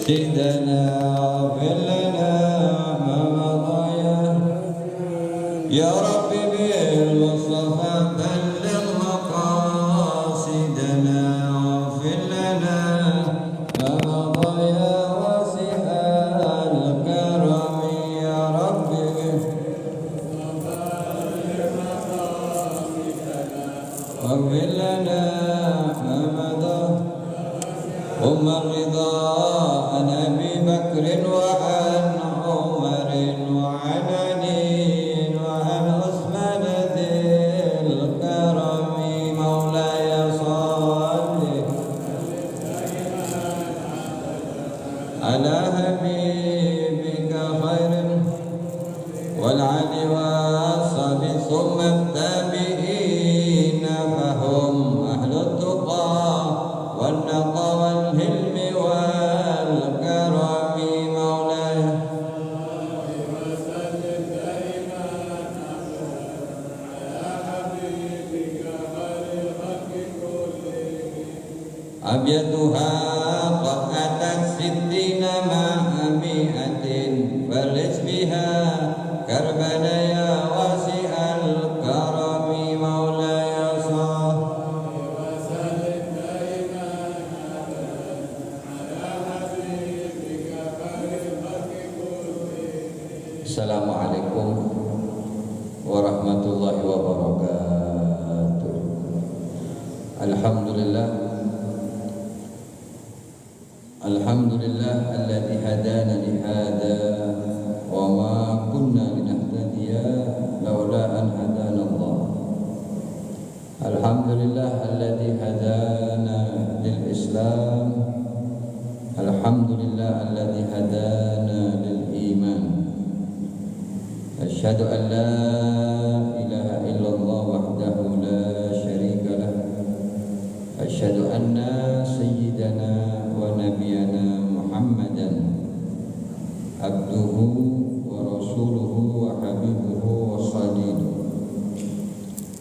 سيدنا اغفر لنا ما مضى يا رب بالمصطفى بلغ مقاصدنا واغفر لنا ما مضى يا واسع الكرم يا رب واغفر لنا ما مضى ثم الرضا عن ابي بكر وعن عمر وعن علي وعن عثمان ذي الكرم مولاي صل على حبيبك خير والعلي والصحب ثم التابعين فهم اهل التقى والنقى والهلم والكرم مولاي أبيضها قد أتت 60 مع 100 فلس بها كربنا يا واسع الكرم مولاي صل Assalamualaikum warahmatullahi wabarakatuh. Alhamdulillah alladzi hadana li hada wa ma kunna linahtadiya laula an hadana Allah. Alhamdulillah alladzi hadana lil Islam. Alhamdulillah alladzi hadana lil iman. Asyhadu an la ilaha illallah wahdahu la syarika lah. Asyhadu anna sayyidana wa nabiyana Muhammadan abduhu wa rasuluhu wa habibuhu wa khaliluhu.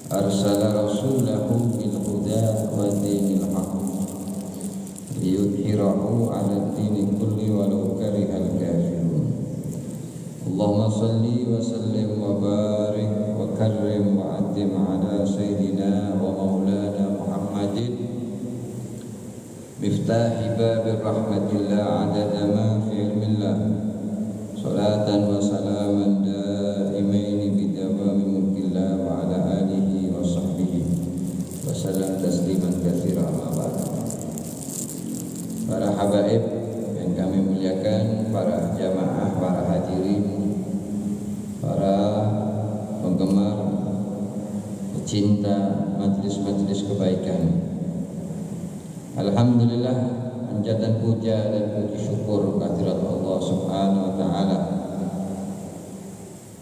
Arsala rasulahu bil huda wa dinil haq liyudhhirahu 'ala ad-dini kulli walau karihal kafirun. Allahumma salli wa sallim wa barik wa karrim wa addim ala sayyidina wa maulana Muhammadin miftahi babir rahmatillah adada ma fi ilmillah salatan wa salaman daimaini bidawami mulkillah wa ala alihi wa sahbihi wa salam tasliman katsira amma ba'd. Para habaib yang kami muliakan, para jamaah, para hadirin, para penggemar, pecinta majlis-majlis kebaikan. Alhamdulillah, panjatan puja dan puji syukur kehadirat Allah Subhanahu wa taala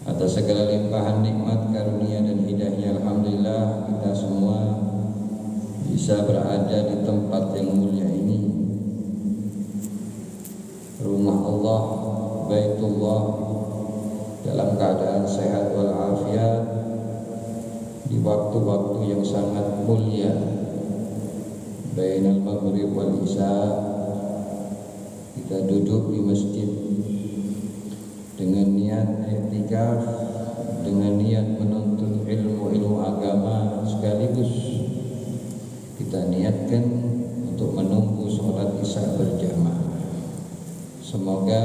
atas segala limpahan nikmat, karunia dan hidayahnya. Alhamdulillah kita semua bisa berada di tempat yang mulia ini, rumah Allah, Baitullah, dalam keadaan sehat walafiat di waktu-waktu yang sangat mulia bainal maghrib wal isya. Kita duduk di masjid dengan niat i'tikaf, dengan niat menuntut ilmu agama, sekaligus kita niatkan untuk menunggu sholat isya berjamaah. Semoga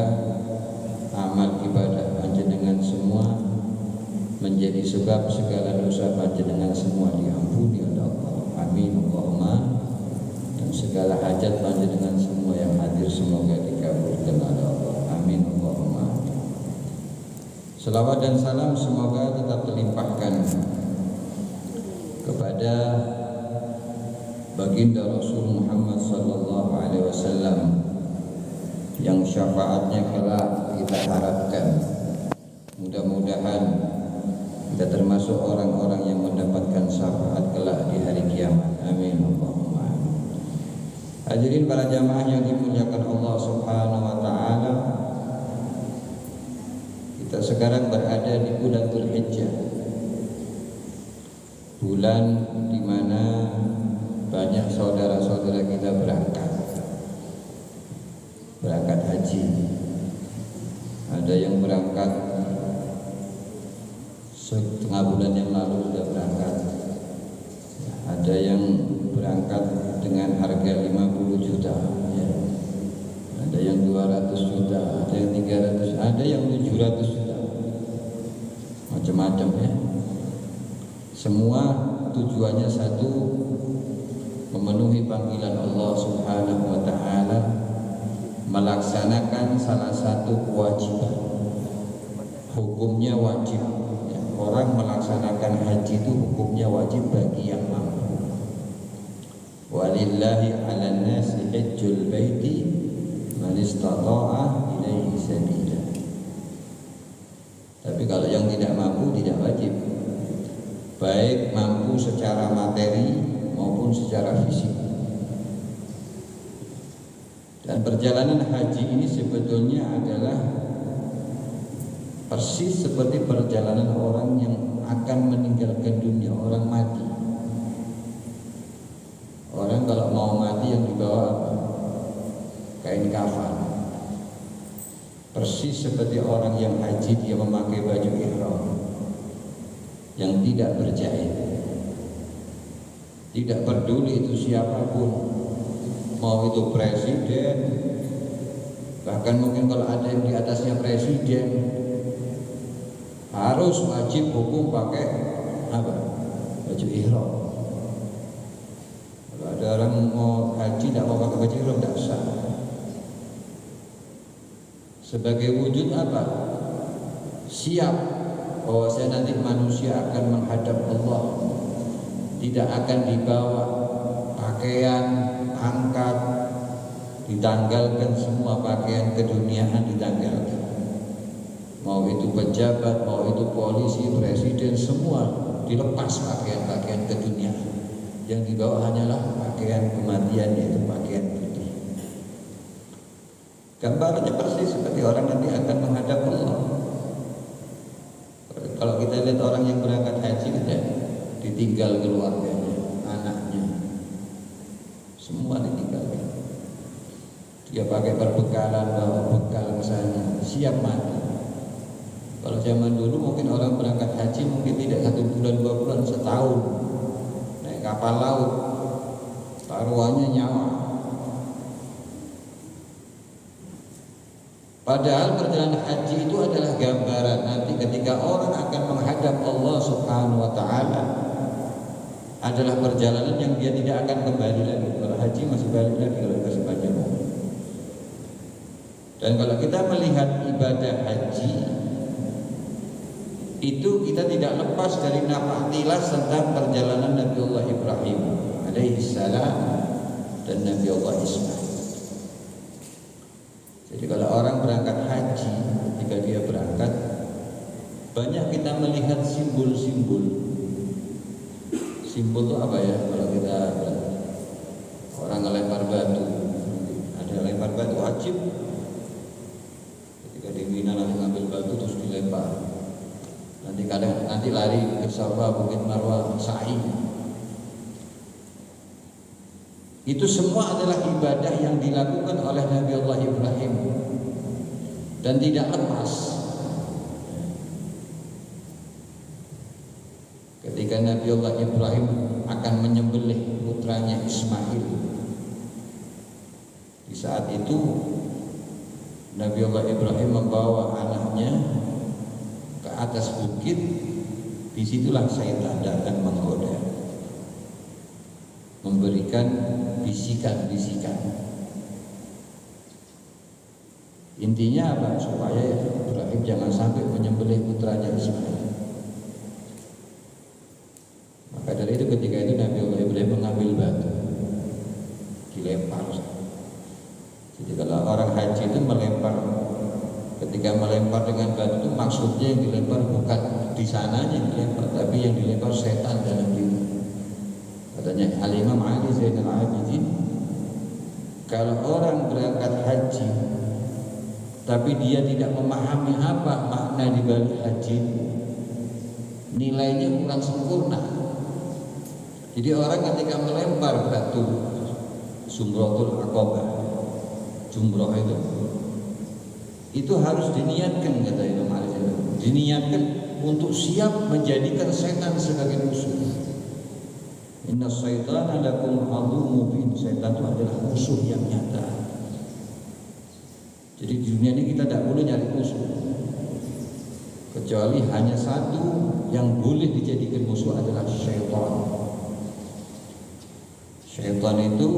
amal ibadah panjenengan semua menjadi sebab segala dosa panjenengan semua diampuni oleh Allah. Amin Allahumma. Dan segala hajat panjenengan semua yang hadir semoga dikabulkan oleh Allah. Amin Allahumma. Selawat dan salam semoga tetap terlimpahkan kepada baginda Rasul Muhammad sallallahu alaihi wasallam yang syafaatnya kelak kita harapkan. Mudah-mudahan kita termasuk orang-orang yang mendapatkan syafaat kelak di hari kiamat. Amin Allahumma. Hadirin para jamaah yang dimuliakan Allah Subhanahu wa taala, kita sekarang berada di bulan Dzulhijjah, bulan di mana banyak saudara-saudara kita berangkat setengah bulan yang lalu sudah berangkat. Ada yang berangkat dengan harga 50 juta ya. Ada yang 200 juta, ada yang 300, ada yang 700 juta, macam-macam ya. Semua tujuannya satu, memenuhi panggilan Allah Subhanahu wa ta'ala, melaksanakan salah satu kewajiban. Hukumnya wajib ya. Orang melaksanakan haji itu hukumnya wajib bagi yang mampu. Walillahi 'alan nasi hajjul baiti man istata'a ilaihi sabila. Tapi kalau yang tidak mampu tidak wajib, baik mampu secara materi maupun secara fisik. Dan perjalanan haji ini sebetulnya adalah persis seperti perjalanan orang yang akan meninggalkan dunia, orang mati. Orang kalau mau mati yang dibawa apa? Kain kafan. Persis seperti orang yang haji, dia memakai baju ihram yang tidak berjahit. Tidak peduli itu siapapun, mau itu presiden, bahkan mungkin kalau ada yang di atasnya presiden, harus wajib hukum pakai apa? Baju ihram. Kalau ada orang mau haji tidak mau pakai baju ihram tidak sah. Sebagai wujud apa? Siap bahwa saya nanti manusia akan menghadap Allah, tidak akan dibawa pakaian angkat, ditanggalkan semua pakaian keduniaan, ditanggalkan. Mau itu pejabat, mau itu polisi, presiden, semua dilepas pakaian-pakaian keduniaan. Yang dibawa hanyalah pakaian kematian, yaitu pakaian putih. Gambarannya persis seperti orang nanti akan menghadap Allah. Kalau kita lihat orang yang berangkat haji, kita ditinggal keluarganya, anaknya, semua ditinggalkan. Dia pakai perbekalan, bawa bekal ke sana, siap mati. Kalau zaman dulu mungkin orang berangkat haji mungkin tidak 1 bulan, 2 bulan, setahun naik kapal laut, taruhannya nyawa. Padahal perjalanan haji itu adalah gambaran nanti ketika orang akan menghadap Allah Subhanahu wa ta'ala, adalah perjalanan yang dia tidak akan kembali lagi. Kalau haji masih balik lagi kalau ke sepanjang umur. Dan kalau kita melihat ibadah haji itu, kita tidak lepas dari nafas tilas tentang perjalanan Nabi Allah Ibrahim alaihi salam dan Nabi Allah Ismail. Jadi kalau orang berangkat haji, ketika dia berangkat, banyak kita melihat simbol-simbol. Simbol itu apa ya? Kalau kita orang ngelempar batu, ada lempar batu wajib. Ketika di Mina nanti ngambil batu terus dilempar. Nanti lari ke Safa, Bukit Marwah, sa'i. Itu semua adalah ibadah yang dilakukan oleh Nabi Allah Ibrahim dan tidak lepas. Ketika Nabi Allah Ibrahim akan menyembelih putranya Ismail, di saat itu Nabi Allah Ibrahim membawa anaknya ke atas bukit. Disitulah syaitan datang menggoda, memberikan bisikan-bisikan. Intinya apa? Supaya Ibrahim jangan sampai menyembelih putranya Ismail. Maka dari itu ketika itu Nabi Allah Ibrahim mengambil batu, dilempar. Jadi kalau orang haji itu melempar, ketika melempar dengan batu itu maksudnya yang dilempar bukan di sananya yang dilempar, tapi yang dilempar setan dalam diri. Katanya Al-Imam Ali Zainal Abidin, kalau orang berangkat haji tapi dia tidak memahami apa makna di balik haji, nilainya kurang sempurna. Jadi orang ketika melempar batu Jumratul Aqabah, jumroh itu harus diniatkan, kata Imam Ali, diniatkan untuk siap menjadikan setan sebagai musuh. Inna syaitana lakum aduwwun mubin. Setan itu adalah musuh yang nyata. Jadi di dunia ini kita tidak boleh nyari musuh, kecuali hanya satu yang boleh dijadikan musuh adalah syaitan. Syaitan itu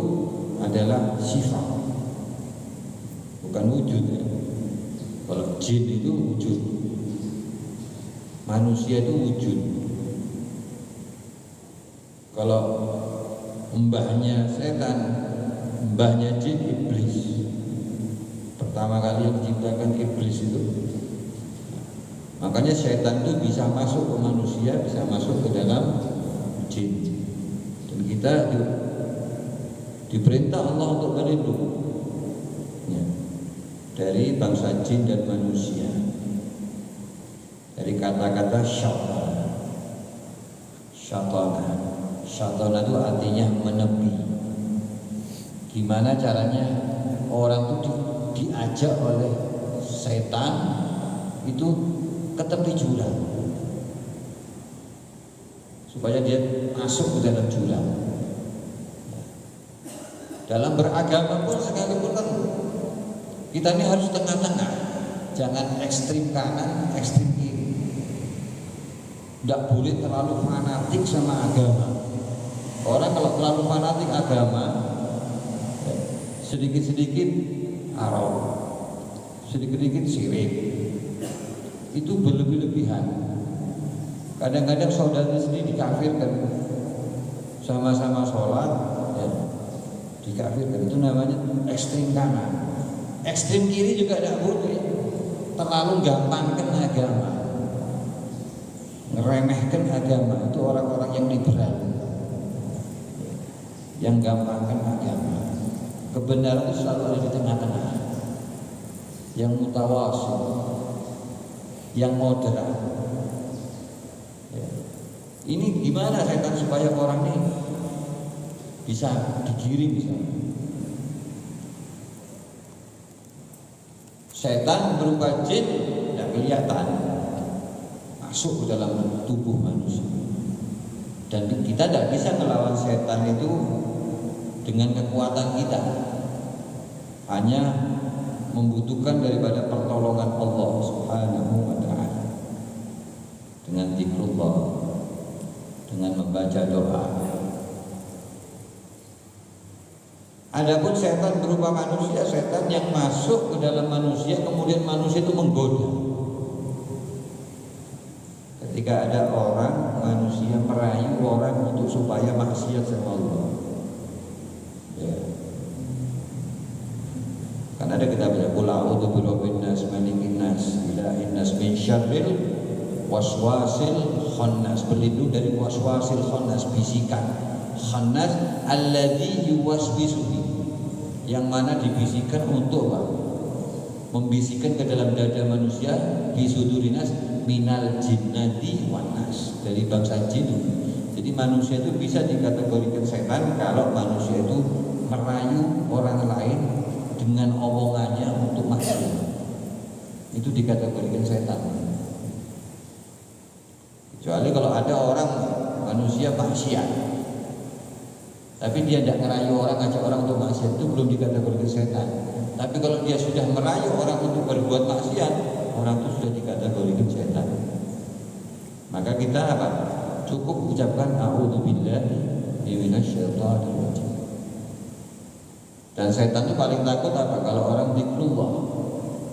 adalah sifat, bukan wujud ya. Kalau jin itu wujud, manusia itu wujud. Kalau mbahnya setan, mbahnya jin iblis. Pertama kali yang diciptakan iblis itu. Makanya setan itu bisa masuk ke manusia, bisa masuk ke dalam jin. Dan kita diperintah Allah untuk berlindung ya, dari bangsa jin dan manusia. Dari kata-kata syaitan. Syaitan itu artinya menepi. Gimana caranya orang itu diajak oleh setan itu ke tepi jurang supaya dia masuk ke dalam jurang. Dalam beragama pun sekalipun kan kita ini harus tengah-tengah, jangan ekstrim kanan, ekstrim kiri. Tidak boleh terlalu fanatik sama agama. Orang kalau terlalu fanatik agama, sedikit-sedikit haram, sedikit-sedikit syirik, itu berlebih-lebihan. Kadang-kadang saudara sendiri dikafirkan, sama-sama sholat ya, dikafirkan. Itu namanya ekstrim kanan. Ekstrim kiri juga tidak boleh, terlalu gampangkan agama, ngeremehkan agama. Itu orang-orang yang liberal, yang gampangkan agama. Kebenaran itu selalu ada di tengah-tengah, yang mutawasil, yang moderat ya. Ini gimana setan supaya orang ini bisa digiring misalnya. Setan berupa jin tidak kelihatan, masuk ke dalam tubuh manusia. Dan kita tidak bisa melawan setan itu dengan kekuatan kita, hanya membutuhkan daripada pertolongan Allah Subhanahu wa ta'ala dengan zikrullah, dengan membaca doa. Adapun setan berupa manusia, setan yang masuk ke dalam manusia, kemudian manusia itu menggoda. Ketika ada orang, manusia merayu orang untuk supaya maksiat sama Allah ya. Karena ada kitabnya qul a'udzu birabbin nas malikin nas ilahin nas min syarril waswasil khannas, berlindung dari waswasil khannas, bisikan khannas alladzi yuwaswisu, yang mana dibisikkan untuk apa? Membisikkan ke dalam dada manusia, bisudurinas minal jinnati wan nas, dari bangsa jin. Jadi manusia itu bisa dikategorikan setan kalau manusia itu merayu orang lain dengan omongannya untuk maksiat. Itu dikategorikan setan. Kecuali kalau ada orang manusia maksiat, tapi dia tidak merayu orang, ngajak orang untuk maksiat, itu belum dikategorikan setan. Tapi kalau dia sudah merayu orang untuk berbuat maksiat, orang itu sudah dikategorikan setan. Maka kita apa? Cukup ucapkan a'udzubillahi minasyaitonir rajim. Dan setan itu paling takut apa? Kalau orang zikrullah.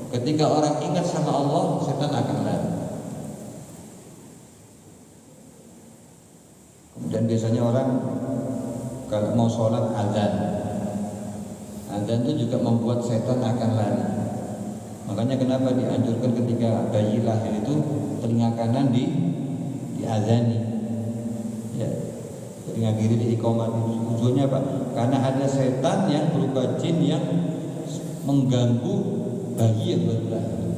Ketika orang ingat sama Allah, setan akan lari. Kemudian biasanya orang kalau mau sholat azan itu juga membuat setan akan lari. Makanya kenapa dianjurkan ketika bayi lahir itu telinga kanan diazani, ya, telinga kiri diiqamah. Tujuannya apa? Karena ada setan yang berupa jin yang mengganggu bayi yang baru lahir,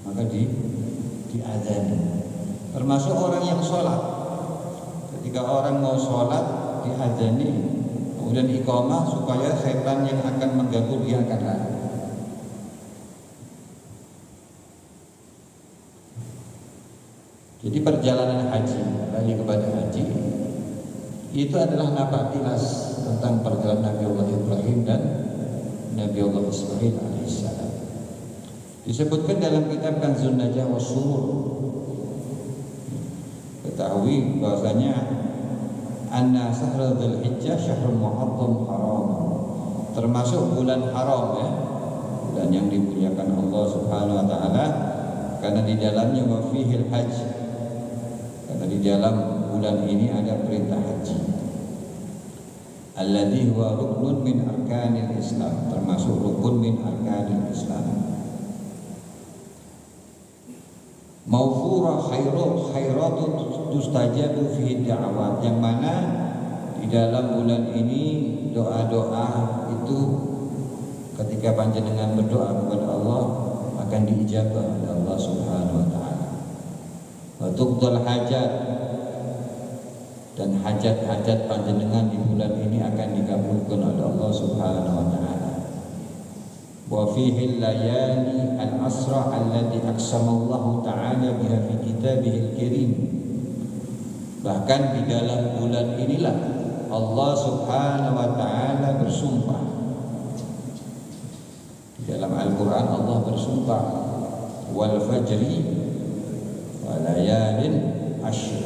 maka diazani. Termasuk orang yang sholat, ketika orang mau sholat diazani, kemudian iqamah supaya setan yang akan mengganggu dia akan lari. Jadi perjalanan haji, kembali kepada haji, itu adalah nabatilas tentang perjalanan Nabi Allah Ibrahim dan Nabi Allah Ismail alaihissalam. Disebutkan dalam kitab Kanzun Najah wa Surur. Ketahui bahwasanya anna syahrul dzulhijjah syahrul mu'azzam haram, termasuk bulan haram ya, bulan yang dimuliakan Allah Subhanahu wa taala, karena di dalamnya wa fihil hajj, karena di dalam bulan ini ada perintah haji. Alladzi huwa ruknun min arkanil Islam, termasuk rukun min arkanil Islam. Mawfura khairatu tustajabu fi da'awat, yang mana di dalam bulan ini doa-doa itu ketika panjenengan berdoa kepada Allah akan diijabah oleh Allah Subhanahu wa taala. Wa tuqdal hajat, dan hajat-hajat panjenengan di bulan ini akan dikabulkan oleh Allah Subhanahu wa taala. Wa fihi layali al-asra allati aqsamallahu ta'ala biha fi kitabihil karim. Bahkan di dalam bulan inilah Allah Subhanahu wa taala bersumpah. Di dalam Al-Qur'an Allah bersumpah, wal fajri wa layalin ashr.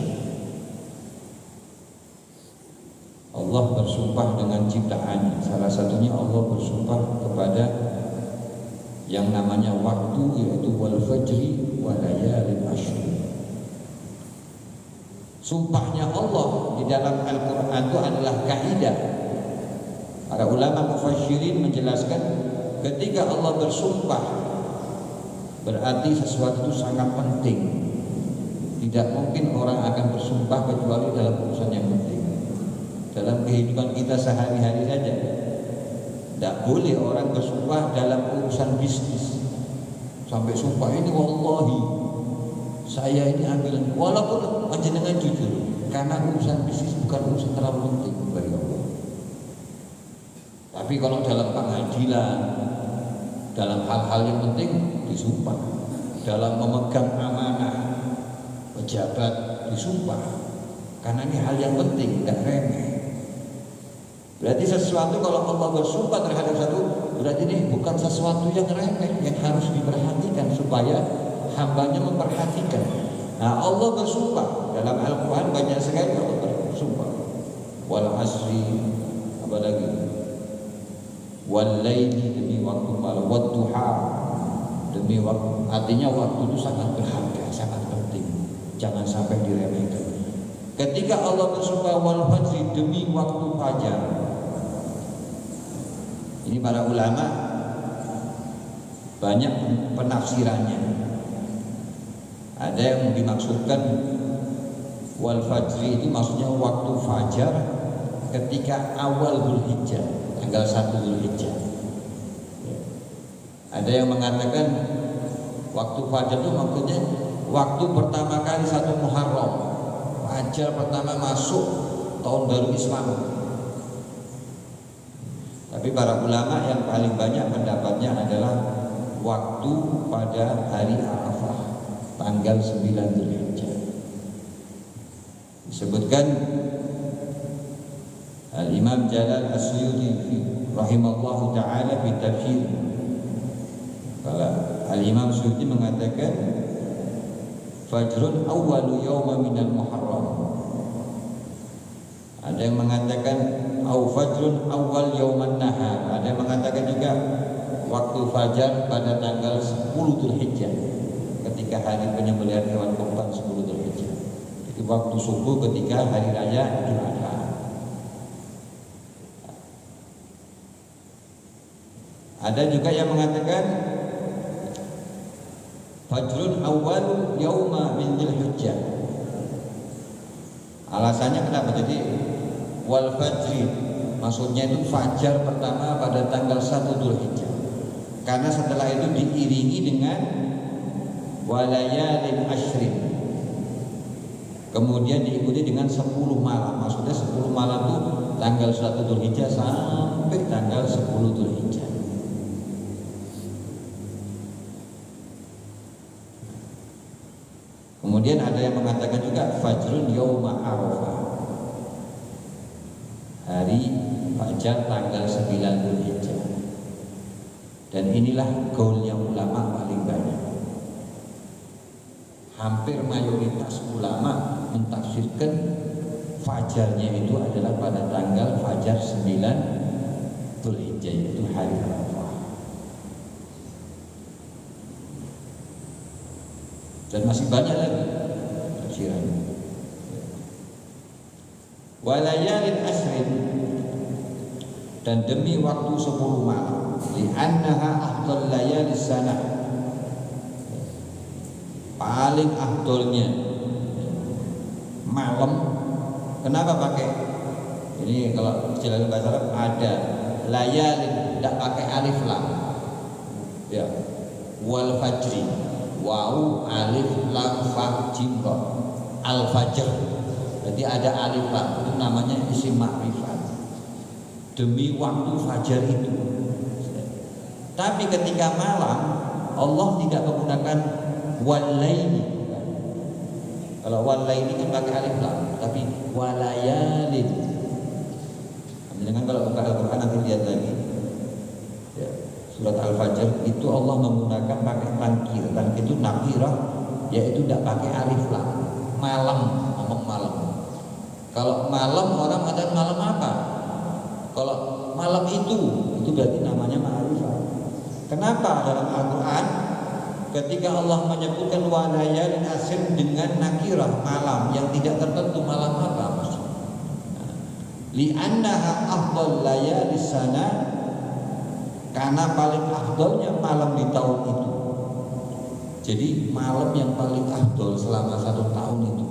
Allah bersumpah dengan ciptaannya. Salah satunya Allah bersumpah kepada yang namanya waktu, yaitu wal fajri wa layalin ashr. Sumpahnya Allah di dalam Al-Quran itu adalah kaidah. Para ulama mufassirin menjelaskan, ketika Allah bersumpah berarti sesuatu itu sangat penting. Tidak mungkin orang akan bersumpah kecuali dalam urusan yang penting. Dalam kehidupan kita sehari-hari saja, tidak boleh orang bersumpah dalam urusan bisnis. Sampai sumpah ini wallahi saya ini ambil, walaupun panjenengan jujur, karena urusan bisnis bukan urusan terlalu penting bagi Allah. Tapi kalau dalam pengadilan, dalam hal-hal yang penting disumpah. Dalam memegang amanah pejabat disumpah, karena ini hal yang penting, tidak remeh. Berarti sesuatu kalau Allah bersumpah terhadap satu, berarti ini bukan sesuatu yang remeh, yang harus diperhatikan supaya hambanya memperhatikan. Nah, Allah bersumpah dalam Al-Quran banyak sekali Allah bersumpah. Wal asri, apa lagi? Wal laili, demi waktu malam, wad duha, demi waktu. Artinya waktu itu sangat berharga, sangat penting, jangan sampai diremehkan. Ketika Allah bersumpah wal fajri, demi waktu fajar. Ini para ulama banyak penafsirannya. Ada yang dimaksudkan wal fajri itu maksudnya waktu fajar ketika awal Dzulhijjah, tanggal 1 Dzulhijjah. Ada yang mengatakan waktu fajar itu maksudnya waktu pertama kali 1 Muharram, fajar pertama masuk tahun baru Islam. Tapi para ulama yang paling banyak pendapatnya adalah waktu pada hari Arafah, tanggal 9 Dzulhijjah. Disebutkan Al-Imam Jalal As-Suyuti rahimallahu ta'ala fi tafsir. Kalau Al-Imam Suyuti mengatakan fajrun awwalu yawma minal Muharram. Ada yang mengatakan au fajrun awal yauman nahar. Ada yang mengatakan juga waktu fajar pada tanggal 10 Dzulhijjah, ketika hari penyembelihan hewan kurban 10 Dzulhijjah. Itu waktu subuh ketika hari raya Idul Adha. Ada juga yang mengatakan fajrun awal yauma min Dzulhijjah. Alasannya kenapa? Jadi wal fajri maksudnya itu fajar pertama pada tanggal 1 Dzulhijjah. Karena setelah itu diiringi dengan walayalin ashrin. Kemudian diikuti dengan 10 malam. Maksudnya 10 malam itu tanggal 1 Dzulhijjah sampai tanggal 10 Dzulhijjah. Kemudian ada yang mengatakan juga fajrun yauma arafah, hari fajar tanggal 9 Dzulhijjah. Dan inilah gaulnya ulama paling banyak. Hampir mayoritas ulama mentafsirkan fajarnya itu adalah pada tanggal fajar 9 Dzulhijjah, itu hari Arafah. Dan masih banyak lagi tafsiran. Walayalin asrin, dan demi waktu 10 malam, li'annaha afdal layalis sana, paling afdolnya malam. Kenapa pakai ini? Kalau istilah bahasa Arab ada layalin, tidak pakai alif lam ya, wal fajri, waw alif lam fa jim ra, al fajr. Jadi ada alif lam, itu namanya isim ma'rifat, demi waktu fajar itu. Tapi ketika malam Allah tidak menggunakan walaini. Kalau walaini kan pakai alif lam, tapi walayalin. Jangan kalau buka Al-Quran nanti lihat lagi ya, surat Al-Fajr itu Allah menggunakan pakai tankir. Tankir itu nakirah, yaitu tidak pakai alif lam. Malam, ngomong malam. Kalau malam orang ada malam apa? Kalau malam itu berarti namanya ma'rifah. Kenapa dalam Al-Quran ketika Allah menyebutkan walayalin asr dengan nakirah malam yang tidak tertentu, malam apa maksudnya? Li'annaha afdal layalis sana, karena paling afdalnya malam di tahun itu. Jadi malam yang paling afdal selama 1 tahun itu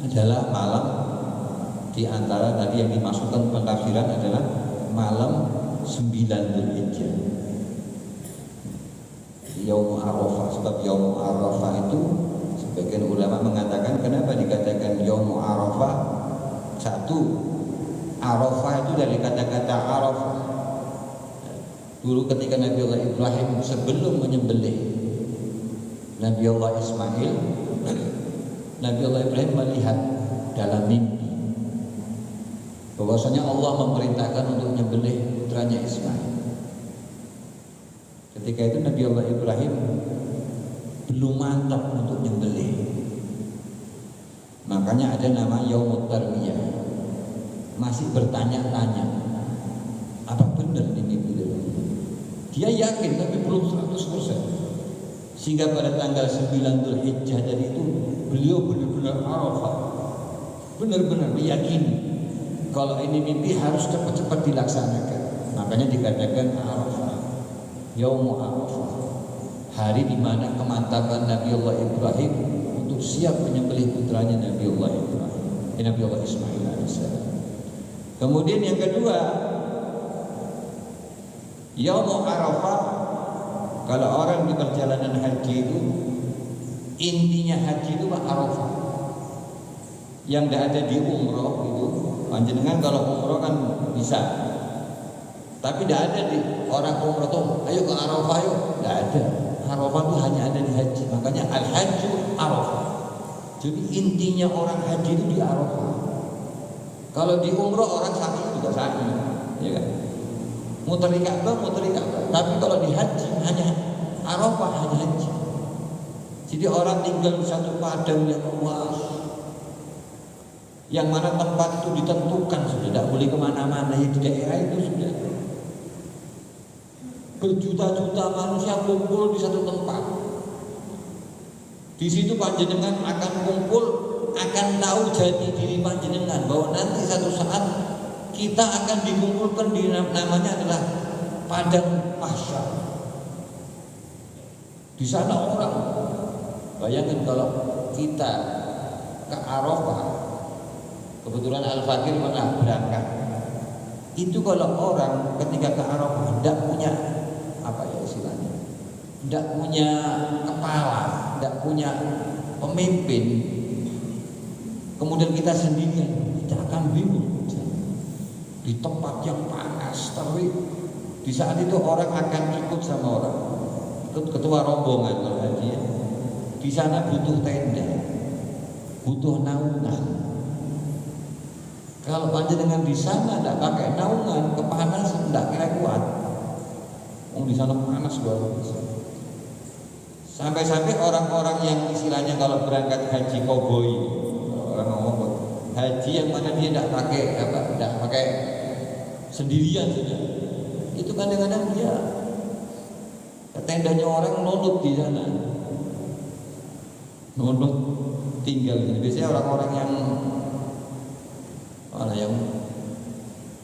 adalah malam, di antara tadi yang dimasukkan pentafsiran adalah malam 9 Dzulhijjah, Yaum Arafah. Sebab Yaum Arafah itu sebagian ulama mengatakan kenapa dikatakan Yaum Arafah? Satu, Arafah itu dari kata-kata araf. Dulu ketika Nabi Allah Ibrahim sebelum menyembelih Nabi Allah Ismail, Nabi Allah Ibrahim melihat dalam mimpi bahwasanya Allah memerintahkan untuk menyembelih putranya Ismail. Ketika itu Nabi Allah Ibrahim belum mantap untuk menyembelih, makanya ada nama Yaumut Tarwiyah, masih bertanya-tanya apa benar ini mimpi. Dia yakin tapi belum 100%. Sehingga pada tanggal 9 Dzulhijjah dari itu beliau benar-benar Arafah, benar-benar meyakini kalau ini mimpi harus cepat-cepat dilaksanakan. Makanya dikatakan Arafah, Yaum Arafah, hari di mana kemantapan Nabi Allah Ibrahim untuk siap menyembelih putranya Nabi Allah Ibrahim, Nabi Allah Ismail alaihissalam. Kemudian yang kedua, Yaum Arafah, kalau orang di perjalanan haji itu intinya haji itu Arafah. Yang tidak ada di umroh itu, panjenengan kalau umroh kan bisa, tapi tidak ada di orang umroh tuh, ayo ke Arafah yuk, tidak ada. Arafah itu hanya ada di haji, makanya al-hajju Arafah. Jadi intinya orang haji itu di Arafah. Kalau di umroh orang sa'i juga sa'i, ya kan? Muter Ka'bah. Tapi kalau di haji hanya Arafah, hanya haji. Jadi orang tinggal di satu padang yang luas, yang mana tempat itu ditentukan sudah, tidak boleh kemana-mana, ya di daerah itu sudah. Berjuta-juta manusia kumpul di satu tempat. Di situ panjenengan akan kumpul, akan tahu jati diri panjenengan bahwa nanti satu saat kita akan dikumpulkan di namanya adalah padang mahsyar. Di sana orang, bayangkan kalau kita ke Arafah, kebetulan Al-Fakir pernah berangkat. Itu kalau orang ketika ke Arafah tidak punya apa ya istilahnya, tidak punya kepala, tidak punya pemimpin, kemudian kita sendirian, kita akan bingung di tempat yang panas terik. Di saat itu orang akan ikut sama orang, ikut ketua rombongan kalau haji ya. Di sana butuh tenda, butuh naungan. Kalau panjenengan di sana tidak pakai naungan, kepanasan tidak kira kuat. Di sana panas luar biasa. Sampai-sampai orang-orang yang istilahnya kalau berangkat haji koboi, orang ngomong haji yang mana dia tidak pakai sendirian saja. Itu kadang-kadang dia tendanya orang nunut di sana, nunut tinggal. Biasanya orang-orang yang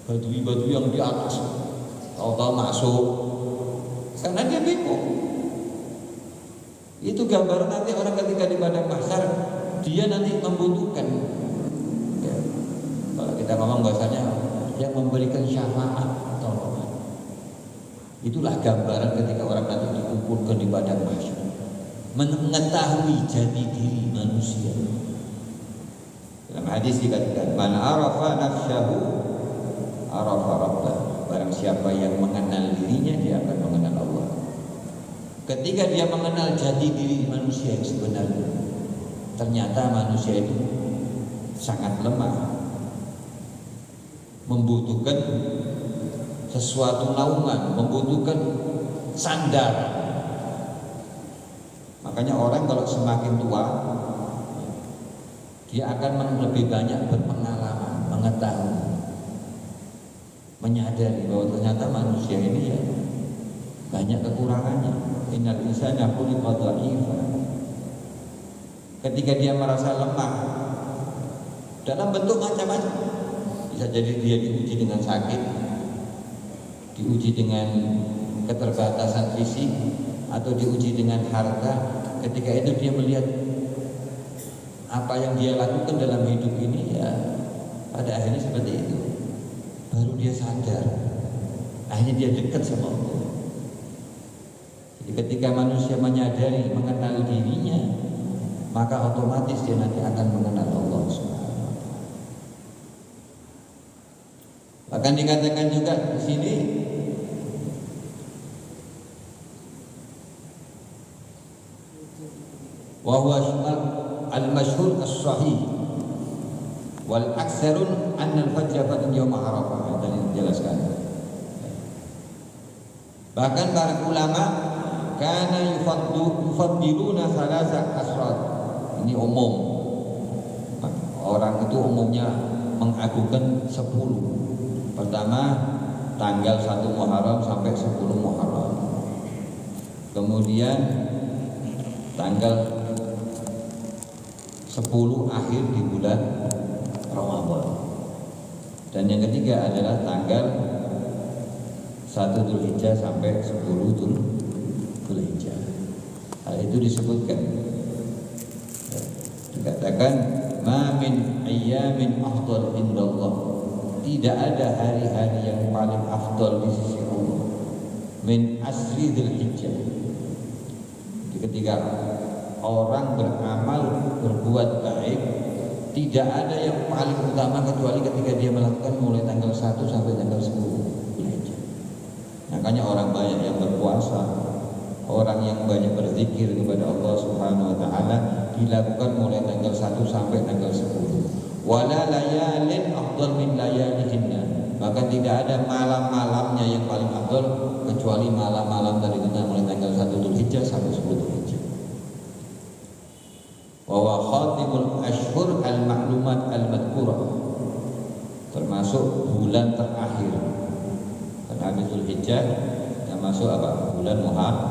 badui-badui yang di atas, tahu-tahu masuk, karena dia bingung. Itu gambaran nanti orang ketika di padang mahsyar dia nanti membutuhkan. Ya, kalau kita ngomong bahasanya yang memberikan syafaat tolongan. Itulah gambaran ketika orang nanti dikumpulkan di padang mahsyar, mengetahui jati diri manusia. Dalam hadis dikatakan, man arafa nafsahu arafa rabbah. Barang siapa yang mengenal dirinya, dia akan mengenal Allah. Ketika dia mengenal jati diri manusia yang sebenarnya, ternyata manusia itu sangat lemah, membutuhkan sesuatu naungan, membutuhkan sandaran. Makanya orang kalau semakin tua, dia akan lebih banyak berpengalaman, mengetahui, menyadari bahwa ternyata manusia ini ya banyak kekurangannya. Innal insana khuliqa dha'ifa. Ketika dia merasa lemah dalam bentuk macam-macam, bisa jadi dia diuji dengan sakit, diuji dengan keterbatasan fisik, atau diuji dengan harta. Ketika itu dia melihat apa yang dia lakukan dalam hidup ini, ya pada akhirnya seperti itu. Baru dia sadar, akhirnya dia dekat sama Allah. Jadi ketika manusia menyadari, mengenal dirinya, maka otomatis dia nanti akan mengenal Allah Subhanahu wa Ta'ala. Bahkan dikatakan juga di sini, wa huwa al-masyhur as-sahih wal aktsarun anna al-fajr ba'da yaum Arafah. Tadi dijelaskan. Bahkan para ulama kana yufaddiluna salasa asrat. Ini umum. Orang itu umumnya mengagungkan 10. Pertama tanggal 1 Muharram sampai 10 Muharram. Kemudian tanggal 10 akhir di bulan Ramadan. Dan yang ketiga adalah tanggal 1 Dzulhijjah sampai 10 Dzulhijjah. Hal itu disebutkan, dikatakan ma min ayyamin afdal indallah. Tidak ada hari-hari yang paling afdal di sisi Allah min asri Dzulhijjah. Ketika orang beramal, berbuat baik, tidak ada yang paling utama kecuali ketika dia melakukan mulai tanggal 1 sampai tanggal 10 Dzulhijjah. Makanya orang banyak yang berpuasa, orang yang banyak berzikir kepada Allah Subhanahu wa Ta'ala dilakukan mulai tanggal 1 sampai tanggal 10. Wala layalin afdal min layalihinna. Maka tidak ada malam-malamnya yang paling afdal kecuali malam-malam dari itu mulai tanggal 1 Dzulhijjah sampai 10 Dzulhijjah. Wa huwa khatimul ashhur al-ma'lumat al-madhkurah. Termasuk bulan terakhir. Karena Dzulhijjah termasuk apa? Bulan Muharram.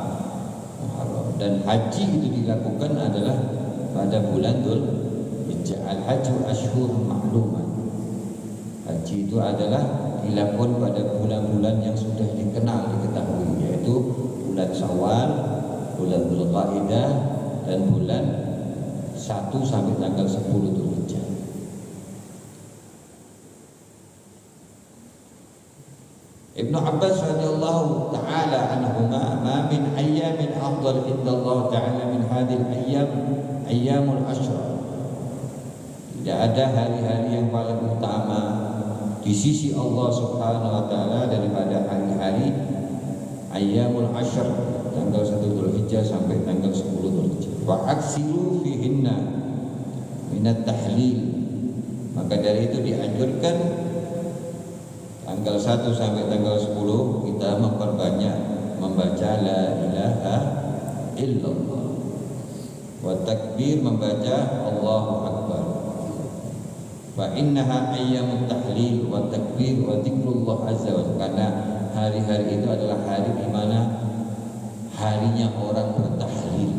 Dan haji itu dilakukan adalah pada bulan Dzulhijjah. Al-hajju ashhurun ma'lumat. Haji itu adalah dilakukan pada bulan-bulan yang sudah dikenal, diketahui, yaitu bulan Syawal, bulan Dzulqa'dah, dan bulan 1 sampai tanggal 10 Dzulhijjah. Ibnu Abbas radhiyallahu taala anhuma, ma min ayyamin afdal indallah taala min hadhil ayyam ayyamul ashr. Tidak ada hari-hari yang paling utama di sisi Allah Subhanahu wa Ta'ala daripada hari-hari ayyamul ashr, tanggal 1 Dzulhijjah sampai tanggal 10 Dzulhijjah. Wa aksiru fihinna minat tahlil, maka dari itu dianjurkan tanggal 1 sampai tanggal 10 kita memperbanyak membaca la ilaha illallah, wa takbir, membaca Allahu Akbar. Fa innaha ayyamut tahlil wa takbir wa dzikrullah azza wa jalla, karena hari-hari itu adalah hari di mana harinya orang bertahlil,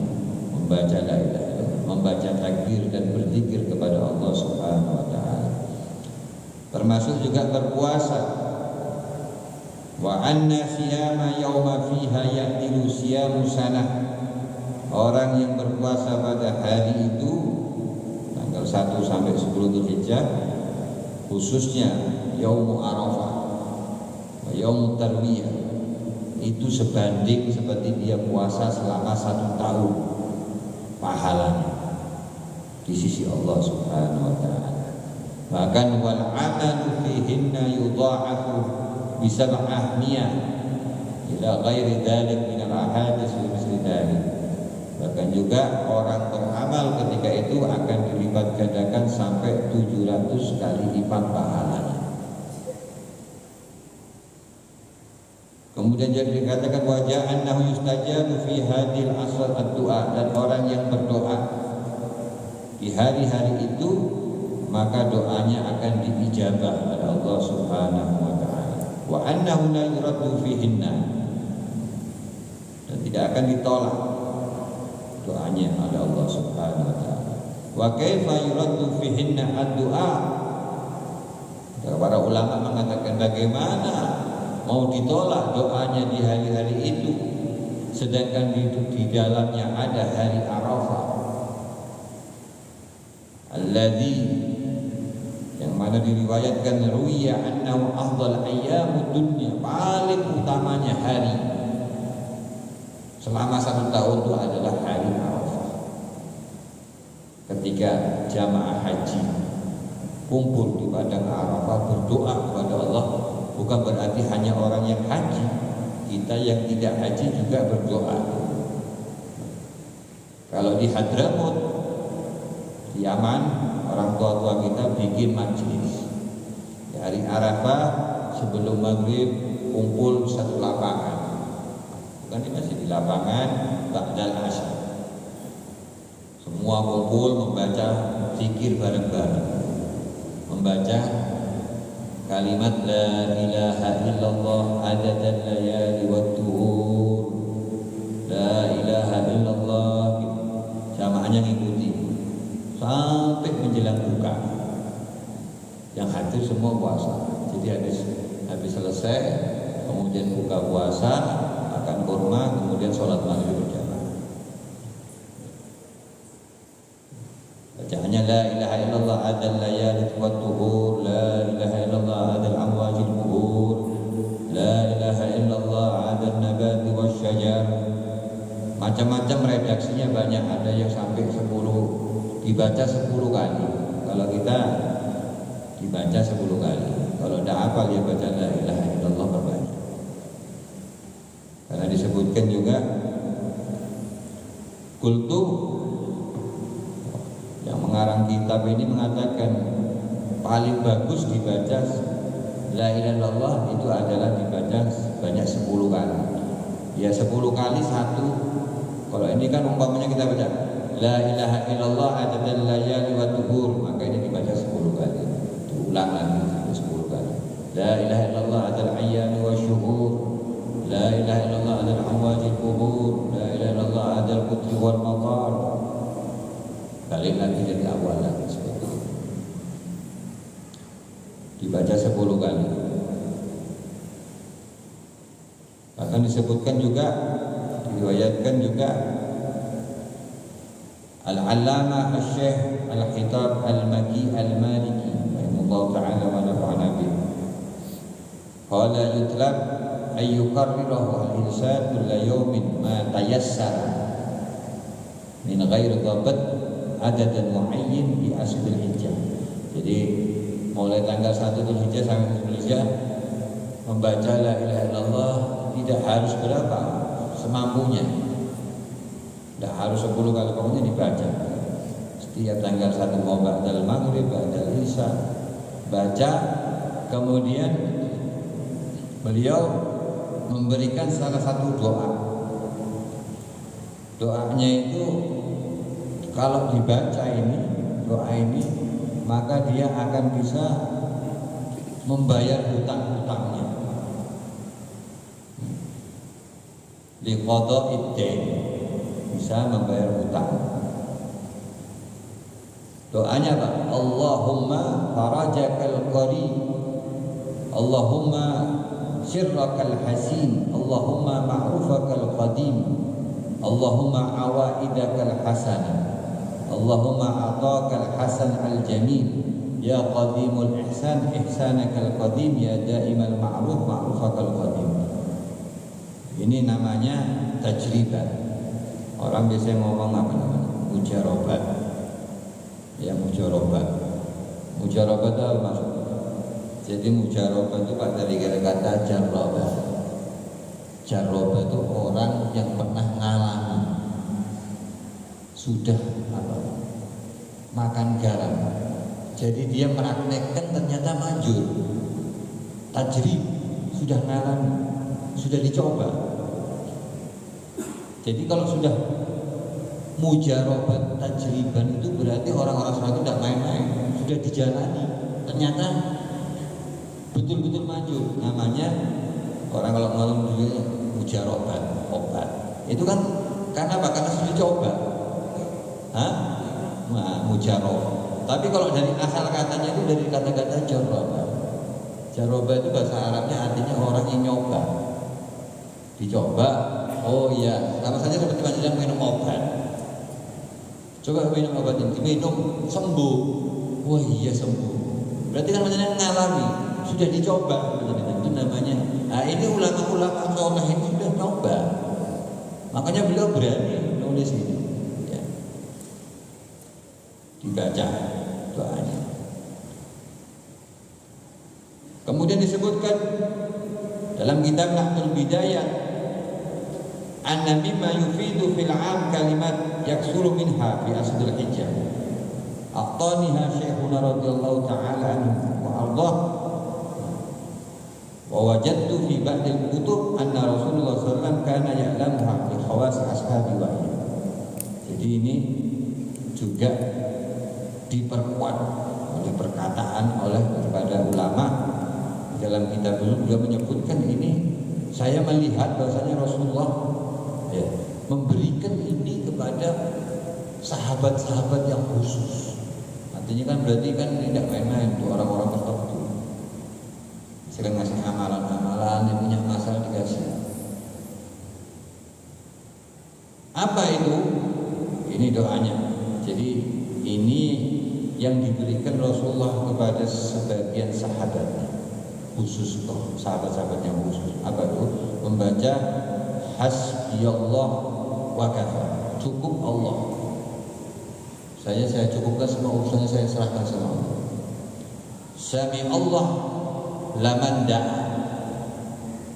membaca la ilaha illallah, membaca takbir dan berzikir kepada Allah Subhanahu wa taala. Termasuk juga berpuasa. Wa anna siyama yauma fiha ya'dilu siyamu sanah. Orang yang berpuasa pada hari itu tanggal 1 sampai 10 Dzulhijjah, khususnya Yaumul Arafah, Yaumut Tarwiyah, itu sebanding seperti dia puasa selama 1 tahun pahalanya di sisi Allah Subhanahu wa taala. Bahkan wal amalu fihinna yudha'afu bi sab'ahmiyah ila ghairi dzalik min al-ahadits wa misli dzalik. Bahkan juga orang beramal ketika itu akan dilipat gandakan sampai 700 kali lipat pahalanya. Kemudian jadi dikatakan wajah annahu yustajabu fi hadil asr ad-du'a, dan orang yang berdoa di hari-hari itu maka doanya akan diijabah oleh Allah Subhanahu wa taala. Wa annahu la yuraddu fihinna, dan tidak akan ditolak doanya oleh Allah Subhanahu wa taala. Wa kaifa yuraddu fihinna ad-du'a? Para ulama mengatakan bagaimana mau ditolak doanya di hari-hari itu, sedangkan di dalamnya ada hari Arafah, alladzi, yang mana diriwayatkan ruwiya annahu afdal ayyamud dunya, paling utamanya hari selama 1 tahun itu adalah hari Arafah. Ketika jamaah haji kumpul di padang Arafah berdoa kepada Allah, bukan berarti hanya orang yang haji, kita yang tidak haji juga berdoa. Kalau di Hadramut, di Yaman, orang tua-tua kita bikin majlis di hari Arafah sebelum maghrib, kumpul satu lapangan, bukan di masjid, di lapangan ba'dal asar. Semua kumpul membaca zikir bareng-bareng, membaca kalimat la ilaha illallah adadan layali wa tuhur, la ilaha illallah, jamaahnya ngikuti sampai menjelang buka. Yang hadir semua puasa. Jadi habis selesai, kemudian buka puasa, makan kurma, kemudian sholat maghrib berjamaah. Bacaannya la ilaha illallah adal layali wa tuhur, la ilaha illallah adal amwajil buhur, la ilaha illallah adal nabati wasyajar. Macam-macam redaksinya banyak, ada yang sampai 10, dibaca 10 kali. Kalau kita dibaca 10 kali, kalau tidak hafal ya baca la ilaha illallah berbanyak. Karena disebutkan juga kultu, yang mengarang kitab ini mengatakan paling bagus dibaca la ilaha illallah itu adalah dibaca banyak 10 kali. Ya 10 kali satu. Kalau ini kan umpamanya kita baca la ilaha illallah adadal layali wa tuhur, maka ini dibaca 10 kali. Diulang lagi 10 kali. La ilaha illallah adal ayyami wa syuhur, la ilaha illallah adal amwajil kubur, la ilaha illallah adal putri wal matar. Kali lagi dari awal lagi seperti itu. Dibaca 10 kali. Bahkan disebutkan juga, diriwayatkan juga Al-Allamah Asy-Syaikh Al-Khitab Al-Maki Al-Maliki rahimahullah ta'ala wa nafa'ana bih. Qala yutlab ay yukarrirahu al-insan kulla yawmin ma tayassara min ghairi dhabat adadan muayyin bi asbil hijjah. Jadi mulai tanggal 1 Dzulhijjah sampai Dzulhijjah membaca la ilaha illallah tidak harus berapa, semampunya. Tidak harus 10 kali, pokoknya dibaca. Setiap tanggal 1 mau ba'dal maghrib, ba'dal isya, baca. Kemudian beliau memberikan salah satu doa. Doanya itu kalau dibaca ini, doa ini, maka dia akan bisa membayar hutang-hutangnya. Liqada'id dain, bisa membayar hutang. Doanya apa? Allahumma farajakal qarib, Allahumma sirrakal hasin, Allahumma ma'rufakal qadim, Allahumma awaidakal hasanah, Allahumma ataqal hasan al jamil, ya qadimul ihsan ihsanakal qadim, ya daimal ma'ruf ma'rufakal qadim. Ini namanya tajriban. Orang biasanya ngomong apa namanya? Mujarobat. Ya, mujarobat. Mujarobat itu apa maksudnya? Jadi mujarobat itu dari kata jarrobah. Jarrobah itu orang yang pernah ngalami, sudah apa, makan garam. Jadi dia meraktekkan ternyata manjur. Tajrib, sudah ngalami, sudah dicoba. Jadi kalau sudah mujarobat tajriban itu berarti orang-orang sholat itu tidak main-main, sudah dijalani, ternyata betul-betul maju. Namanya orang kalau ngomong dulu mujarobat, obat. Itu kan karena apa? Karena sudah dicoba. Mujarobat. Tapi kalau dari asal katanya itu dari kata-kata jaroba. Jaroba itu bahasa Arabnya artinya orang yang nyoba. Dicoba. Oh iya, sama saja seperti panjenengan minum obat. Coba minum obat ini, minum sembuh. Wah iya sembuh. Berarti kan panjenengan ngalami, sudah dicoba. Itu namanya. Nah ini ulama-ulama soleh ini sudah coba. Makanya beliau berani nulis ini. Ya. Dibaca doanya. Kemudian disebutkan dalam kitab Nahjul Bidayah, anna mimma yufidu fil 'am kalimat yaksuru minha fi asdul hijjah. Aqtaniha Syekhuna radhiyallahu ta'ala anhu wa Allah. Wa wajadtu fi ba'dil kutub anna Rasulullah sallallahu alaihi wasallam kana ya'lamuha li khawas ashabi wa iya. Jadi ini juga diperkuat oleh perkataan oleh kepada ulama dalam kitab dulu. Beliau menyebutkan ini, saya melihat bahwasanya Rasulullah memberikan ini kepada sahabat-sahabat yang khusus. Artinya kan berarti kan tidak main-main untuk orang-orang tertentu. Misalkan ngasih amalan-amalan, yang punya masalah dikasih. Apa itu? Ini doanya. Jadi ini yang diberikan Rasulullah kepada sebagian sahabatnya khusus, sahabat-sahabat yang khusus. Apa itu? Membaca hasbiyallah wa kafa, cukup Allah. Saya cukupkan semua urusannya, saya serahkan sama Allah. Sami Allah laman da'a,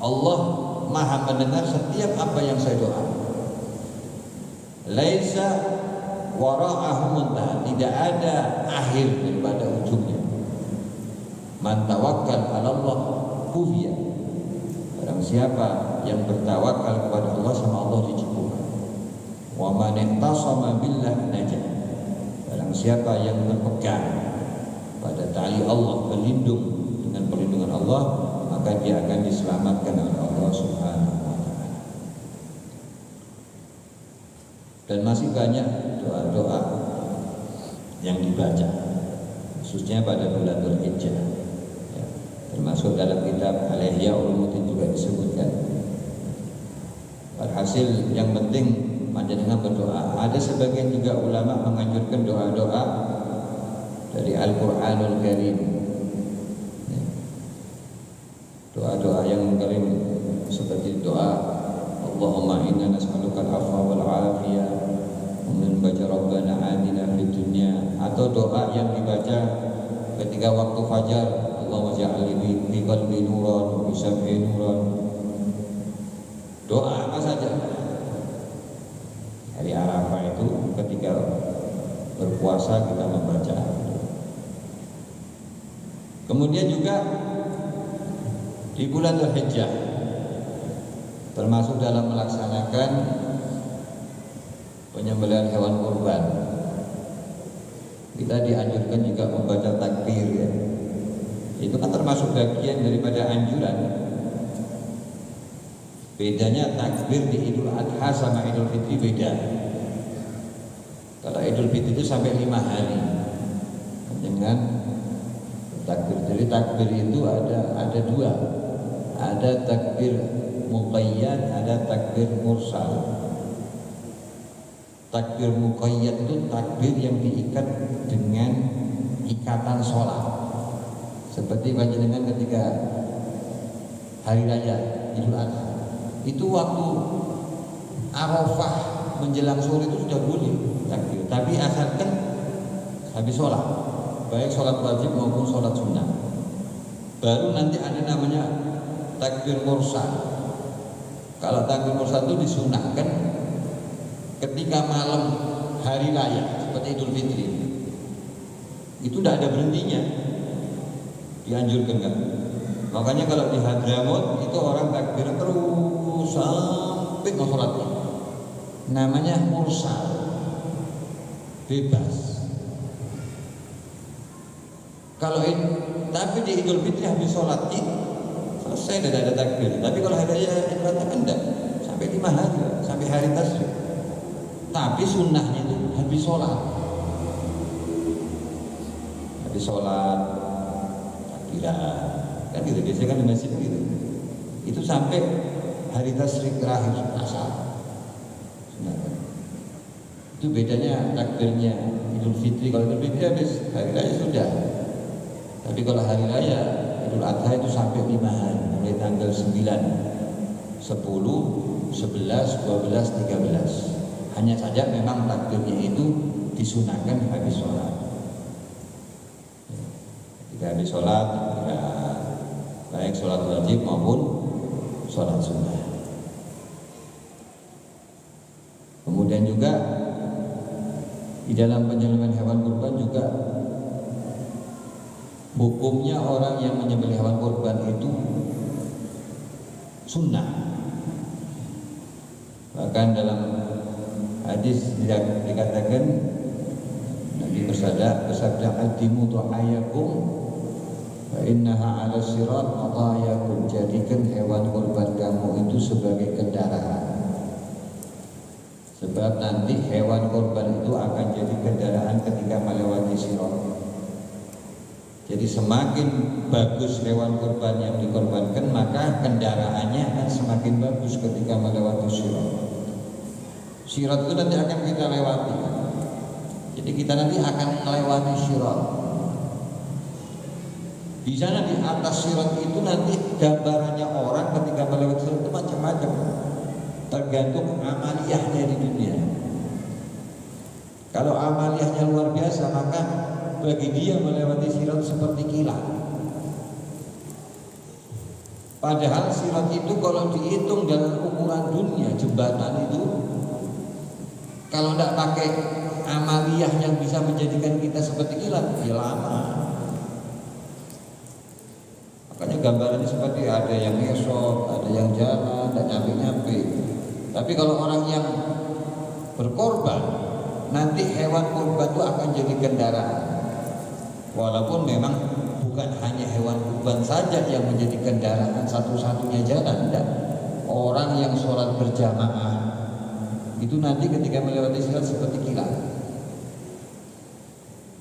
Allah maha mendengar setiap apa yang saya doa. Laisa wara'ahu muntaha, tidak ada akhir daripada ujungnya. Man tawakkal 'ala Allah kufiya, barang siapa yang bertawakal kepada Allah sama Allah dicukupkan. Wa man intasama billah najah, barang siapa yang berpegang pada tali Allah, berlindung dengan perlindungan Allah, maka dia akan diselamatkan oleh Allah Subhanahu wa ta'ala. Dan masih banyak doa-doa yang dibaca khususnya pada bulan Dzulhijjah, ya, termasuk dalam kitab Al-Ihya Ulumuddin juga disebutkan. Alhasil yang penting panjenengan berdoa. Ada sebagian juga ulama menganjurkan doa-doa dari Al-Qur'anul Karim, ya. Doa-doa yang karim seperti doa Allahumma inna nas'aluka al-'afwa wal 'afiyah, kemudian baca Rabbana atina fid dunya, atau doa yang dibaca ketika waktu fajar, Allahumma ja'al li qalbi nuran wa bi sam'i nuran Doa apa saja. Hari Arafah itu ketika berpuasa kita membaca. Kemudian juga di bulan Dzulhijjah termasuk dalam melaksanakan penyembelihan hewan kurban, kita dianjurkan juga membaca takbir ya. Itu kan termasuk bagian daripada anjuran. Bedanya takbir di Idul Adha sama Idul Fitri beda. Kalau Idul Fitri itu sampai 5 hari dengan takbir. Jadi takbir itu ada dua. Ada takbir muqayyad, ada takbir mursal. Takbir muqayyad itu takbir yang diikat dengan ikatan sholat. Seperti panjenengan ketika hari raya Idul Adha, itu waktu Arafah menjelang sore itu sudah boleh takbir, tapi asalkan habis sholat, baik sholat wajib maupun sholat sunnah. Baru nanti ada namanya takbir mursal. Kalau takbir mursal itu disunahkan ketika malam hari raya seperti Idul Fitri, itu tidak ada berhentinya, dianjurkan kan. Makanya kalau di Hadramut itu orang takbir terus sampai mau sholat, namanya mursal, bebas. Kalau tapi di Idul Fitri habis sholat Id selesai, tidak ada takbir. Tapi kalau hari raya Idul Adha kan enggak, sampai 5 hari, sampai hari tasyrik. Tapi sunnahnya itu habis sholat, takbiran kan gitu, biasanya kan di masjid gitu. Itu sampai hari tasyrik terakhir asal. Itu bedanya takbirnya Idul Fitri. Kalau Idul Fitri habis hari raya sudah. Tapi kalau hari raya Idul Adha itu sampai 5 hari, mulai tanggal 9, 10, 11, 12, 13. Hanya saja memang takbirnya itu disunahkan habis sholat. Ketika habis sholat, baik sholat wajib maupun sholat sunnah. Kemudian juga di dalam penyembelihan hewan kurban juga hukumnya orang yang menyembelih hewan kurban itu sunnah. Bahkan dalam hadis dikatakan Nabi bersabda "Qaddimu du'ayakum wa innaha 'ala sirat matayakum." Jadikan hewan kurban kamu itu sebagai kendaraan. Sebab nanti hewan kurban itu akan jadi kendaraan ketika melewati sirat. Jadi semakin bagus hewan kurban yang dikorbankan, maka kendaraannya akan semakin bagus ketika melewati sirat. Sirat itu nanti akan kita lewati. Jadi kita nanti akan melewati sirat. Di sana di atas sirat itu nanti gambarannya orang ketika melewati sirat itu macam-macam, tergantung amaliyahnya di dunia. Kalau amaliyahnya luar biasa, maka bagi dia melewati sirat seperti kilat. Padahal sirat itu kalau dihitung dalam ukuran dunia, jembatan itu kalau tidak pakai amaliyah yang bisa menjadikan kita seperti kilat, ya lama. Makanya gambarannya seperti ada yang ngesot, ada yang jalan, dan nyampe-nyampe. Tapi kalau orang yang berkorban, nanti hewan kurban itu akan jadi kendaraan. Walaupun memang bukan hanya hewan kurban saja yang menjadi kendaraan satu-satunya jalan, tidak. Orang yang sholat berjamaah itu nanti ketika melewati sirat seperti kilat.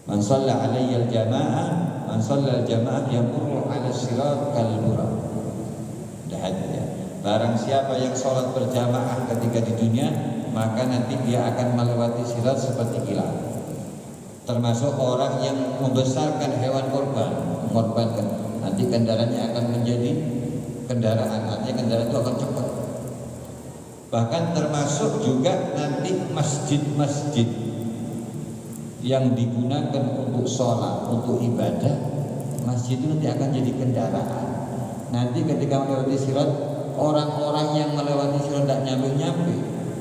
Man shalla alayya al-jamaah, man shalla al-jamaah yamurru 'ala sirat kal-buraq. Barang siapa yang sholat berjamaah ketika di dunia, maka nanti dia akan melewati sirat seperti kilat. Termasuk orang yang membesarkan hewan kurban, mengorbankan, nanti kendaraannya akan menjadi kendaraan, artinya kendaraan itu akan cepat. Bahkan termasuk juga nanti masjid-masjid yang digunakan untuk sholat, untuk ibadah, masjid itu nanti akan jadi kendaraan. Nanti ketika melewati sirat, orang-orang yang melewati sirat nyampe-nyampe,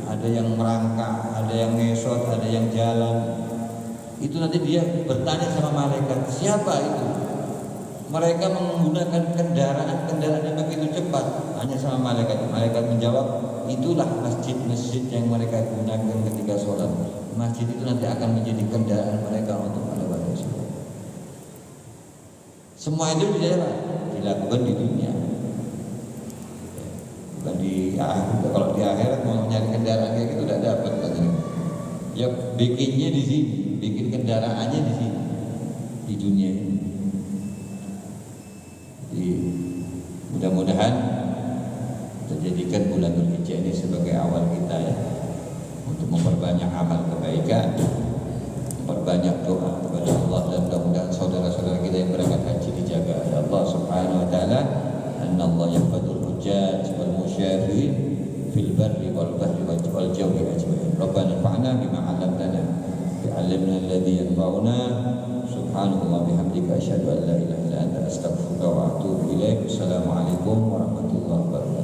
ada yang merangkak, ada yang ngesot, ada yang jalan. Itu nanti dia bertanya sama malaikat, siapa itu? Mereka menggunakan kendaraan yang begitu cepat. Hanya sama malaikat. Malaikat menjawab, itulah masjid-masjid yang mereka gunakan ketika sholat. Masjid itu nanti akan menjadi kendaraan mereka untuk melewati sholat. Semua itu dilakukan di dunia, bukan di akhirat. Kalau di akhirat mau nyari kendaraan kayak gitu tidak dapat katanya. Ya bikinnya di sini, bikin kendaraannya di sini, di dunia ini. Jadi mudah-mudahan kita jadikan bulan Dzulhijjah ini sebagai awal kita ya, untuk memperbanyak amal kebaikan, memperbanyak doa kepada Allah, dan mudah-mudahan saudara-saudara kita yang berangkat haji dijaga oleh Allah Subhanahu wa taala. Anna Allah yaqbadul hujjaj wal musyafirin fil barri wal bahri wal jawi ajmain. Rabbana fa'na bima 'allamtana bi'allimna alladhi yanfa'una. Subhanallah bihamdika asyhadu an la ilaha illa anta astaghfiruka wa atubu ilaik. Assalamualaikum warahmatullahi wabarakatuh.